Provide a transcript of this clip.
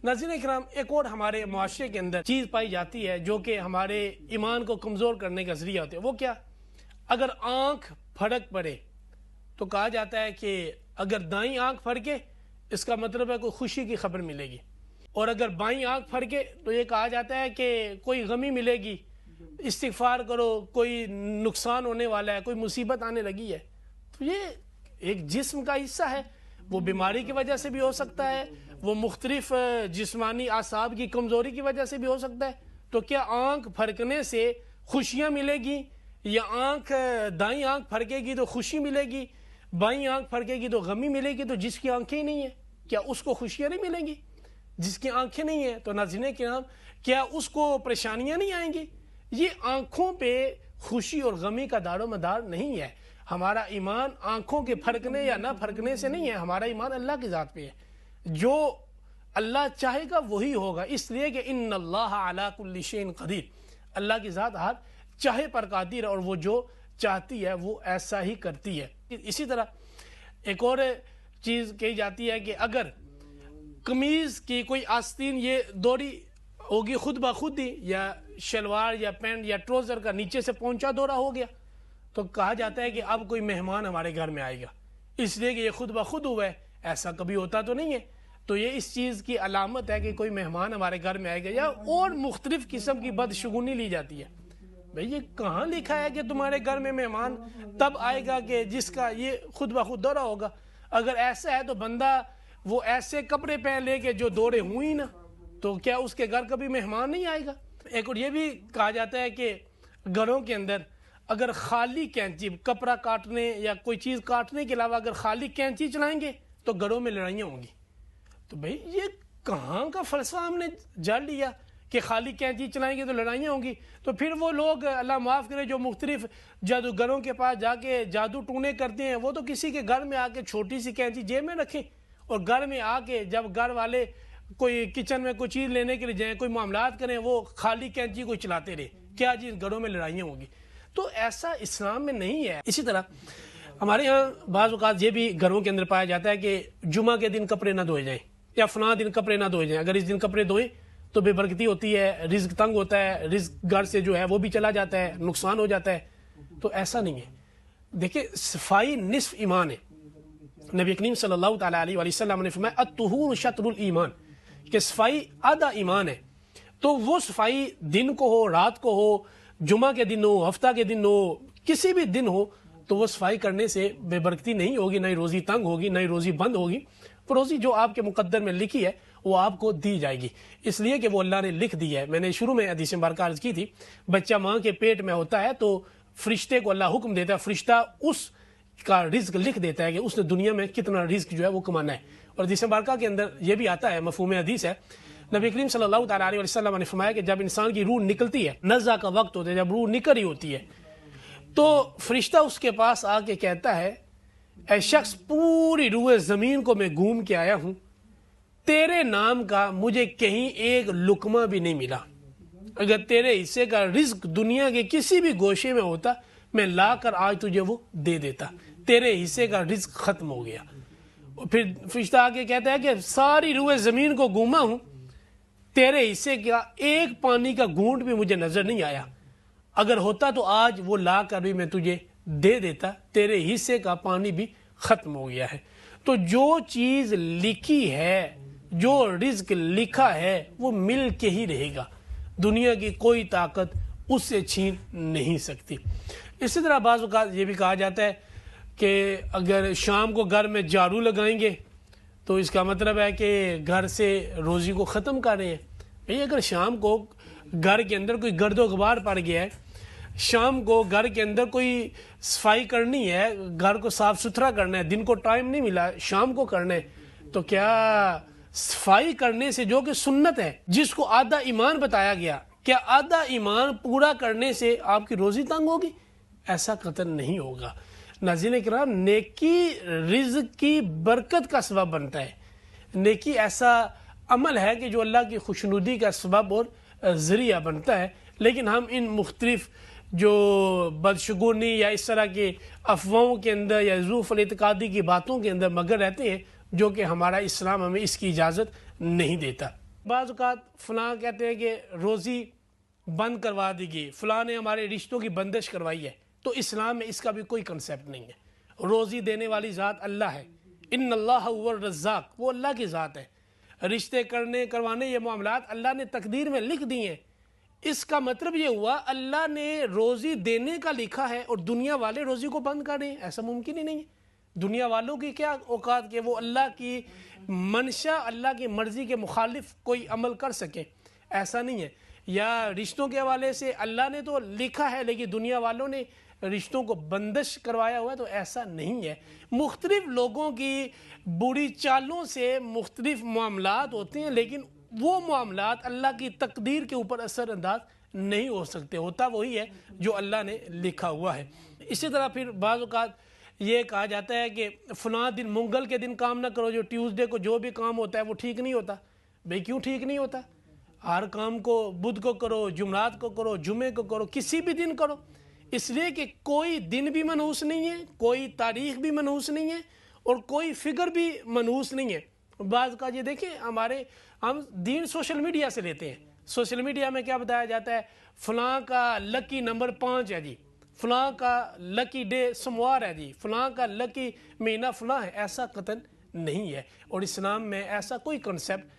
ناظرین اکرام، ایک اور ہمارے معاشرے کے اندر چیز پائی جاتی ہے جو کہ ہمارے ایمان کو کمزور کرنے کا ذریعہ ہوتے ہیں. وہ کیا؟ اگر آنکھ پھڑک پڑے تو کہا جاتا ہے کہ اگر دائیں آنکھ پھڑکے اس کا مطلب ہے کوئی خوشی کی خبر ملے گی، اور اگر بائیں آنکھ پھڑکے تو یہ کہا جاتا ہے کہ کوئی غمی ملے گی، استغفار کرو، کوئی نقصان ہونے والا ہے، کوئی مصیبت آنے لگی ہے. تو یہ ایک جسم کا حصہ ہے، وہ بیماری کی وجہ سے بھی ہو سکتا ہے، وہ مختلف جسمانی اعصاب کی کمزوری کی وجہ سے بھی ہو سکتا ہے. تو کیا آنکھ پھڑکنے سے خوشیاں ملے گی، یا دائیں آنکھ پھڑکے گی تو خوشی ملے گی، بائیں آنکھ پھڑکے گی تو غمی ملے گی؟ تو جس کی آنکھیں ہی نہیں ہیں کیا اس کو خوشیاں نہیں ملیں گی؟ جس کی آنکھیں نہیں ہیں تو ناظرین کرام کیا اس کو پریشانیاں نہیں آئیں گی؟ یہ آنکھوں پہ خوشی اور غمی کا دار و مدار نہیں ہے. ہمارا ایمان آنکھوں کے پھڑکنے یا نہ پھڑکنے سے نہیں ہے، ہمارا ایمان اللہ کی ذات پہ ہے. جو اللہ چاہے گا وہی ہوگا، اس لیے کہ ان اللہ علی کل شیء قدیر، اللہ کی ذات ہر چاہے پر قادر ہے، اور وہ جو چاہتی ہے وہ ایسا ہی کرتی ہے. اسی طرح ایک اور چیز کہی جاتی ہے کہ اگر قمیض کی کوئی آستین یہ دوری ہوگی خود بخود ہی، یا شلوار یا پینٹ یا ٹروزر کا نیچے سے پونچا دورہ ہو گیا، تو کہا جاتا ہے کہ اب کوئی مہمان ہمارے گھر میں آئے گا، اس لیے کہ یہ خود بخود ہوا ہے. ایسا کبھی ہوتا تو نہیں ہے، تو یہ اس چیز کی علامت ہے کہ کوئی مہمان ہمارے گھر میں آئے گا. یا اور مختلف قسم کی بدشگونی لی جاتی ہے. بھئی یہ کہاں لکھا ہے کہ تمہارے گھر میں مہمان تب آئے گا کہ جس کا یہ خود بخود دورہ ہوگا؟ اگر ایسا ہے تو بندہ وہ ایسے کپڑے پہن لے کہ جو دورے ہوئی نہ، تو کیا اس کے گھر کبھی مہمان نہیں آئے گا؟ ایک اور یہ بھی کہا جاتا ہے کہ گھروں کے اندر اگر خالی کینچی کپڑا کاٹنے یا کوئی چیز کاٹنے کے علاوہ اگر خالی کینچی چلائیں گے تو گھروں میں لڑائیاں ہوں گی. تو بھئی یہ کہاں کا فلسفہ ہم نے جان لیا کہ خالی کینچی چلائیں گے تو لڑائیاں ہوں گی؟ تو پھر وہ لوگ اللہ معاف کرے جو مختلف جادوگروں کے پاس جا کے جادو ٹونے کرتے ہیں، وہ تو کسی کے گھر میں آ کے چھوٹی سی کینچی جیب میں رکھیں، اور گھر میں آ کے جب گھر والے کوئی کچن میں کوئی چیز لینے کے لیے جائیں، کوئی معاملات کریں، وہ خالی کینچی کو چلاتے رہے. کیا جی گھروں میں لڑائیاں ہوں گی؟ تو ایسا اسلام میں نہیں ہے. اسی طرح ہمارے ہاں بعض اوقات یہ بھی گھروں کے اندر پایا جاتا ہے کہ جمعہ کے دن کپڑے نہ دھوئے جائیں، یا فلاں دن کپڑے نہ دھوئے جائیں. اگر اس دن کپڑے دھوئیں تو بے برکتی ہوتی ہے، رزق تنگ ہوتا ہے، رزق گھر سے جو ہے وہ بھی چلا جاتا ہے، نقصان ہو جاتا ہے. تو ایسا نہیں ہے. دیکھیں صفائی نصف ایمان ہے. نبی کریم صلی اللہ تعالیٰ علیہ وسلم نے فرمایا الطہور شطر الایمان، کہ صفائی آدھا ایمان ہے. تو وہ صفائی دن کو ہو، رات کو ہو، جمعہ کے دن ہو، ہفتہ کے دن ہو، کسی بھی دن ہو، تو وہ صفائی کرنے سے بے برکتی نہیں ہوگی، نہ ہی روزی تنگ ہوگی، نہ ہی روزی بند ہوگی. روزی جو آپ کے مقدر میں لکھی ہے وہ آپ کو دی جائے گی، اس لیے کہ وہ اللہ نے لکھ دی ہے. میں نے شروع میں حدیث مبارکہ عرض کی تھی، بچہ ماں کے پیٹ میں ہوتا ہے تو فرشتے کو اللہ حکم دیتا ہے، فرشتہ اس کا رزق لکھ دیتا ہے کہ اس نے دنیا میں کتنا رزق جو ہے وہ کمانا ہے. اور حدیث مبارکہ کے اندر یہ بھی آتا ہے، مفہوم حدیث ہے، نبی کریم صلی اللہ تعالیٰ علیہ وسلم نے فرمایا کہ جب انسان کی روح نکلتی ہے، نزع کا وقت ہوتا ہے، جب روح نکل رہی ہوتی ہے، تو فرشتہ اس کے پاس آ کے کہتا ہے اے شخص، پوری روح زمین کو میں گھوم کے آیا ہوں، تیرے نام کا مجھے کہیں ایک لقمہ بھی نہیں ملا. اگر تیرے حصے کا رزق دنیا کے کسی بھی گوشے میں ہوتا میں لا کر آج تجھے وہ دے دیتا. تیرے حصے کا رزق ختم ہو گیا. پھر فرشتہ آگے کہتا ہے کہ ساری روح زمین کو گھوما ہوں، تیرے حصے کا ایک پانی کا گھونٹ بھی مجھے نظر نہیں آیا. اگر ہوتا تو آج وہ لا کر بھی میں تجھے دے دیتا. تیرے حصے کا پانی بھی ختم ہو گیا ہے. تو جو چیز لکھی ہے، جو رزق لکھا ہے، وہ مل کے ہی رہے گا. دنیا کی کوئی طاقت اس سے چھین نہیں سکتی. اسی طرح بعض اوقات یہ بھی کہا جاتا ہے کہ اگر شام کو گھر میں جھاڑو لگائیں گے تو اس کا مطلب ہے کہ گھر سے روزی کو ختم کر رہے ہیں. بھئی اگر شام کو گھر کے اندر کوئی گرد و غبار پڑ گیا ہے، شام کو گھر کے اندر کوئی صفائی کرنی ہے، گھر کو صاف ستھرا کرنا ہے، دن کو ٹائم نہیں ملا، شام کو کرنا ہے، تو کیا صفائی کرنے سے جو کہ سنت ہے، جس کو آدھا ایمان بتایا گیا، کیا آدھا ایمان پورا کرنے سے آپ کی روزی تنگ ہوگی؟ ایسا قطعاً نہیں ہوگا. ناظرین کرام، نیکی رزق کی برکت کا سبب بنتا ہے. نیکی ایسا عمل ہے کہ جو اللہ کی خوشنودی کا سبب اور ذریعہ بنتا ہے. لیکن ہم ان مختلف جو بدشگونی یا اس طرح کے افواہوں کے اندر یا ضعف الاعتقادی کی باتوں کے اندر مگر رہتے ہیں، جو کہ ہمارا اسلام ہمیں اس کی اجازت نہیں دیتا. بعض اوقات فلاں کہتے ہیں کہ روزی بند کروا دی گئی، فلاں نے ہمارے رشتوں کی بندش کروائی ہے، تو اسلام میں اس کا بھی کوئی کنسیپٹ نہیں ہے۔ روزی دینے والی ذات اللہ ہے، ان اللہ هو الرزاق، وہ اللہ کی ذات ہے۔ رشتے کروانے یہ معاملات اللہ نے تقدیر میں لکھ دی ہیں۔ اس کا مطلب یہ ہوا اللہ نے روزی دینے کا لکھا ہے اور دنیا والے روزی کو بند کر دیں، ایسا ممکن ہی نہیں ہے۔ دنیا والوں کی کیا اوقات کہ وہ اللہ کی منشا، اللہ کی مرضی کے مخالف کوئی عمل کر سکیں، ایسا نہیں ہے۔ یا رشتوں کے حوالے سے اللہ نے تو لکھا ہے لیکن دنیا والوں نے رشتوں کو بندش کروایا ہوا ہے، تو ایسا نہیں ہے۔ مختلف لوگوں کی بری چالوں سے مختلف معاملات ہوتے ہیں، لیکن وہ معاملات اللہ کی تقدیر کے اوپر اثر انداز نہیں ہو سکتے، ہوتا وہی ہے جو اللہ نے لکھا ہوا ہے۔ اسی طرح پھر بعض اوقات یہ کہا جاتا ہے کہ فلاں دن منگل کے دن کام نہ کرو، جو ٹیوزڈے کو جو بھی کام ہوتا ہے وہ ٹھیک نہیں ہوتا۔ بھئی کیوں ٹھیک نہیں ہوتا؟ ہر کام کو بدھ کو کرو، جمعرات کو کرو، جمعے کو کرو، کسی بھی دن کرو، اس لیے کہ کوئی دن بھی منحوس نہیں ہے، کوئی تاریخ بھی منحوس نہیں ہے اور کوئی فگر بھی منحوس نہیں ہے۔ بعض کا یہ دیکھیں ہم دین سوشل میڈیا سے لیتے ہیں۔ سوشل میڈیا میں کیا بتایا جاتا ہے؟ فلاں کا لکی نمبر 5 ہے جی، فلاں کا لکی ڈے سموار ہے جی، فلاں کا لکی مہینہ فلاں ہے۔ ایسا قطعاً نہیں ہے اور اسلام میں ایسا کوئی کنسیپٹ